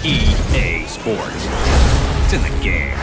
EA Sports. It's in the game.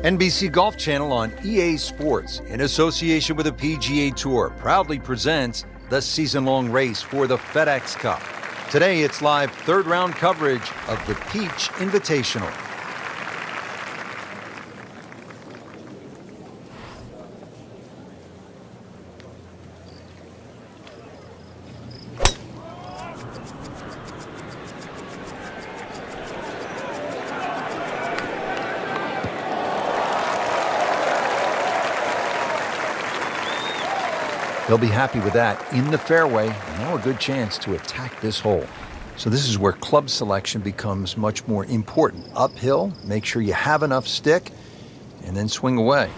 NBC Golf Channel on EA Sports, in association with the PGA Tour, proudly presents the season-long race for the FedEx Cup. Today, it's live third-round coverage of the Peach Invitational. They'll be happy with that in the fairway, and now a good chance to attack this hole. So this is where club selection becomes much more important. Uphill, make sure you have enough stick, and then swing away.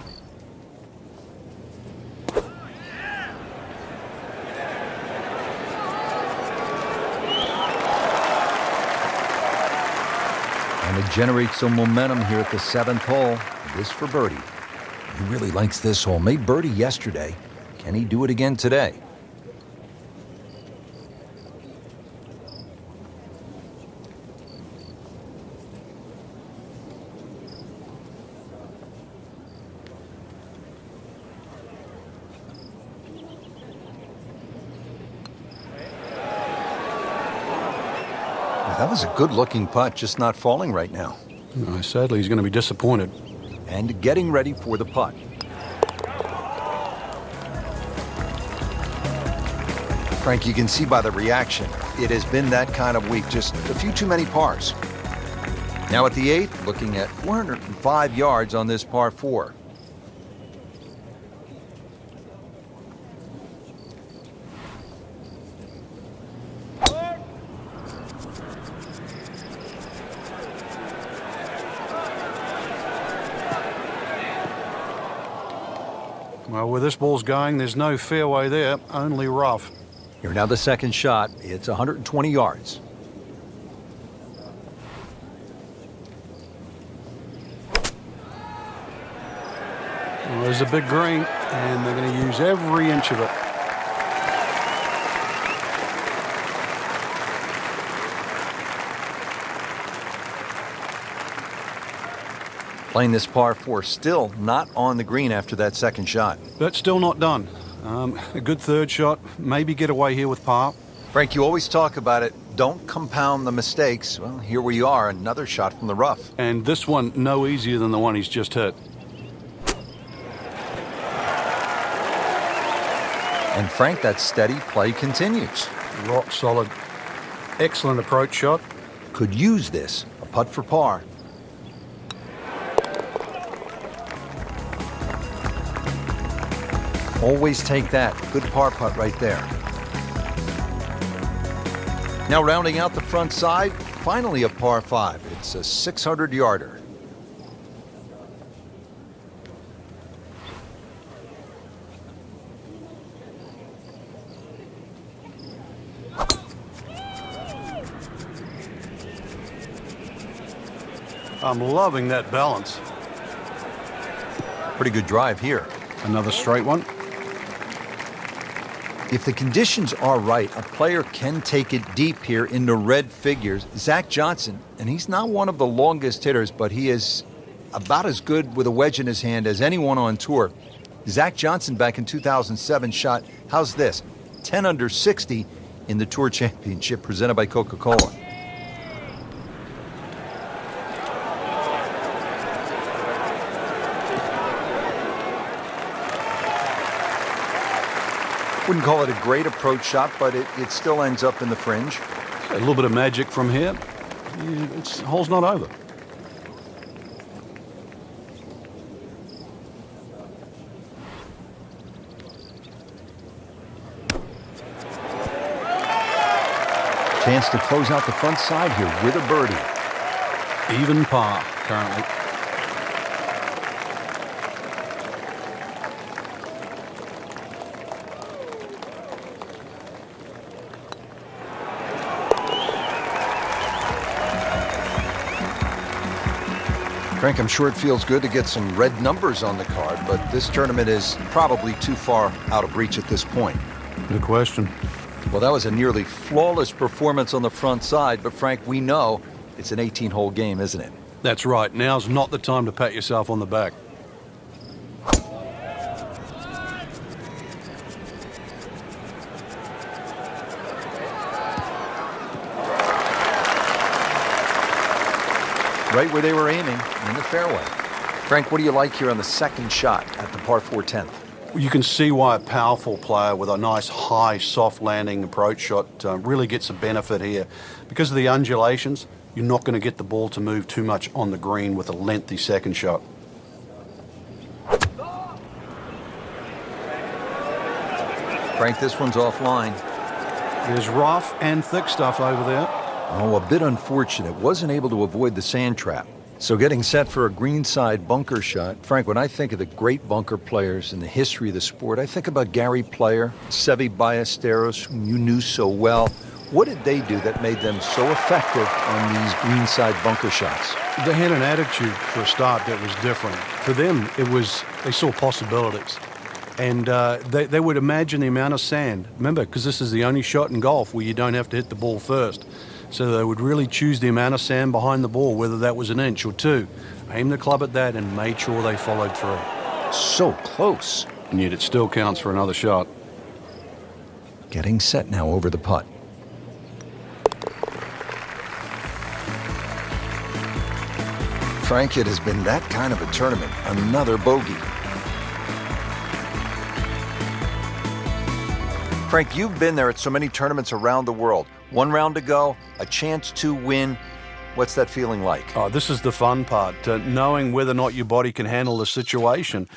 And to generate some momentum here at the 7th hole, this for birdie. He really likes this hole. Made birdie yesterday. Can he do it again today? That was a good-looking putt, just not falling right now. Sadly, he's going to be disappointed. And getting ready for the putt. Frank, you can see by the reaction, it has been that kind of week, just a few too many pars. Now at the 8th, looking at 405 yards on this par 4. Well, where this ball's going, there's no fairway there, only rough. Here now the second shot. It's 120 yards. Well, there's a big green, and they're going to use every inch of it. Playing this par 4, still not on the green after that second shot. But still not done. A good third shot, maybe get away here with par. Frank, you always talk about it. Don't compound the mistakes. Well, here we are, another shot from the rough. And this one no easier than the one he's just hit. And Frank, that steady play continues. Rock solid. Excellent approach shot. Could use this, a putt for par. Always take that. Good par putt right there. Now rounding out the front side, finally a par 5. It's a 600-yarder. I'm loving that balance. Pretty good drive here. Another straight one. If the conditions are right, a player can take it deep here in the red figures. Zach Johnson, and he's not one of the longest hitters, but he is about as good with a wedge in his hand as anyone on tour. Zach Johnson back in 2007 shot, how's this, 10 under 60 in the Tour Championship presented by Coca-Cola. Wouldn't call it a great approach shot, but it still ends up in the fringe. A little bit of magic from here. It's hole's not over. Chance to close out the front side here with a birdie. Even par currently. Frank, I'm sure it feels good to get some red numbers on the card, but this tournament is probably too far out of reach at this point. Good question. Well, that was a nearly flawless performance on the front side, but Frank, we know it's an 18-hole game, isn't it? That's right. Now's not the time to pat yourself on the back. Right where they were aiming, in the fairway. Frank, what do you like here on the second shot at the par 4 10th? You can see why a powerful player with a nice high soft landing approach shot really gets a benefit here. Because of the undulations, you're not going to get the ball to move too much on the green with a lengthy second shot. Frank, this one's offline. There's rough and thick stuff over there. Oh, a bit unfortunate. Wasn't able to avoid the sand trap. So getting set for a greenside bunker shot. Frank, when I think of the great bunker players in the history of the sport, I think about Gary Player, Seve Ballesteros, whom you knew so well. What did they do that made them so effective on these greenside bunker shots? They had an attitude for a start that was different. For them, they saw possibilities. And they would imagine the amount of sand. Remember, because this is the only shot in golf where you don't have to hit the ball first. So they would really choose the amount of sand behind the ball, whether that was an inch or two. Aim the club at that and made sure they followed through. So close. And yet it still counts for another shot. Getting set now over the putt. Frank, it has been that kind of a tournament. Another bogey. Frank, you've been there at so many tournaments around the world. One round to go, a chance to win. What's that feeling like? Oh, this is the fun part, knowing whether or not your body can handle the situation.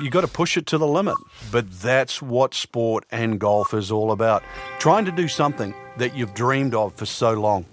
You've got to push it to the limit. But that's what sport and golf is all about. Trying to do something that you've dreamed of for so long.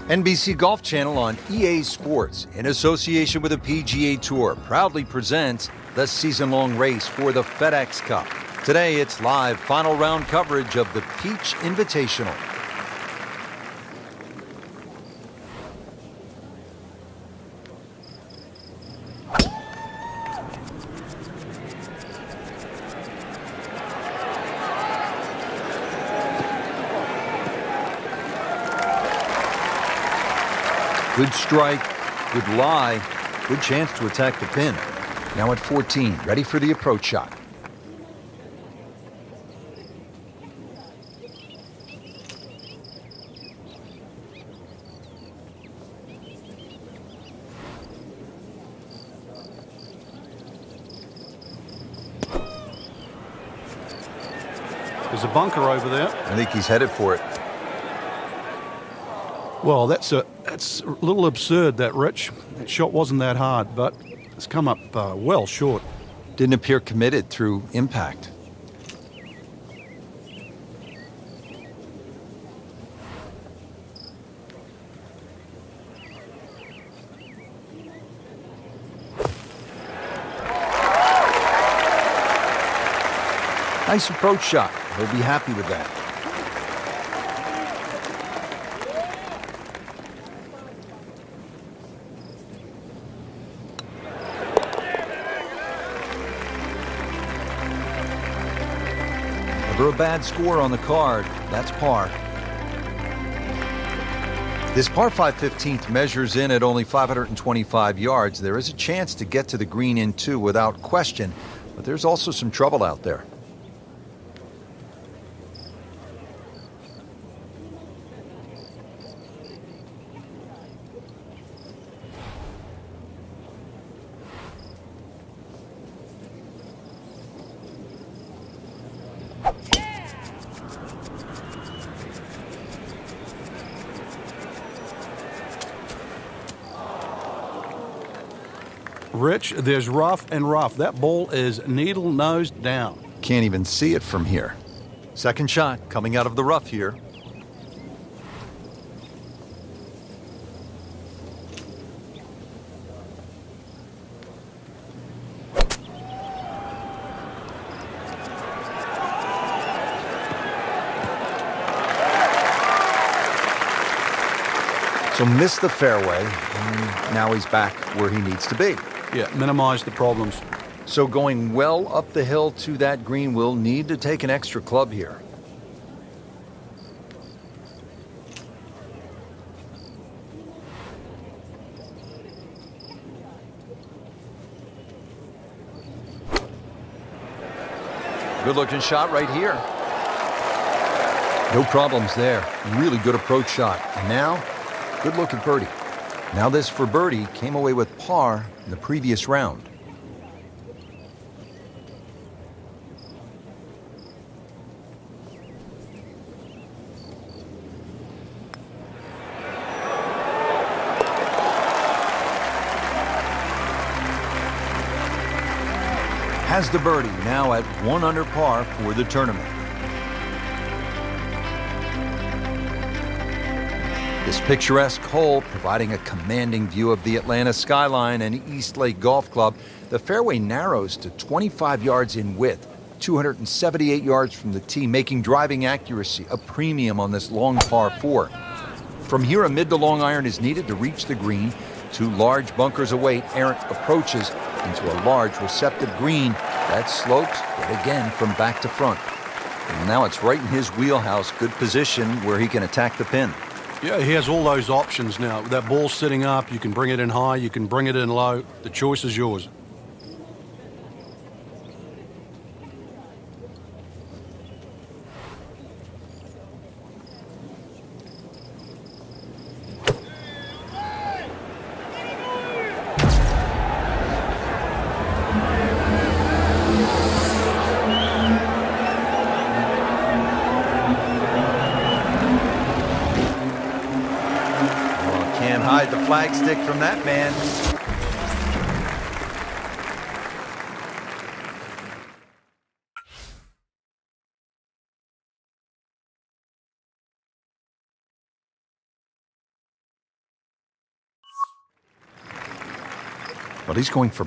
NBC Golf Channel on EA Sports, in association with the PGA Tour, proudly presents the season-long race for the FedEx Cup. Today, it's live final round coverage of the Peach Invitational. Good strike, good lie, good chance to attack the pin. Now at 14, ready for the approach shot. There's a bunker over there. I think he's headed for it. Well, that's a little absurd, that, Rich. That shot wasn't that hard, but it's come up well short. Didn't appear committed through impact. Nice approach shot. He'll be happy with that. Never a bad score on the card. That's par. This par 5 15th measures in at only 525 yards. There is a chance to get to the green in two without question, but there's also some trouble out there. Rich, there's rough and rough. That ball is needle nose down. Can't even see it from here. Second shot coming out of the rough here. So missed the fairway, and now he's back where he needs to be. Yeah, minimize the problems. So going well up the hill to that green, will need to take an extra club here. Good looking shot right here. No problems there. Really good approach shot. And now, good look at birdie. Now this for birdie came away with par in the previous round. Has the birdie, now at 1 under par for the tournament. This picturesque hole providing a commanding view of the Atlanta skyline and East Lake Golf Club. The fairway narrows to 25 yards in width, 278 yards from the tee, making driving accuracy a premium on this long par 4. From here, a mid to long iron is needed to reach the green. Two large bunkers await errant approaches into a large receptive green that slopes yet again from back to front. And now it's right in his wheelhouse, good position where he can attack the pin. Yeah, he has all those options now. That ball's sitting up. You can bring it in high. You can bring it in low. The choice is yours. Can't hide the flagstick from that man. But he's going for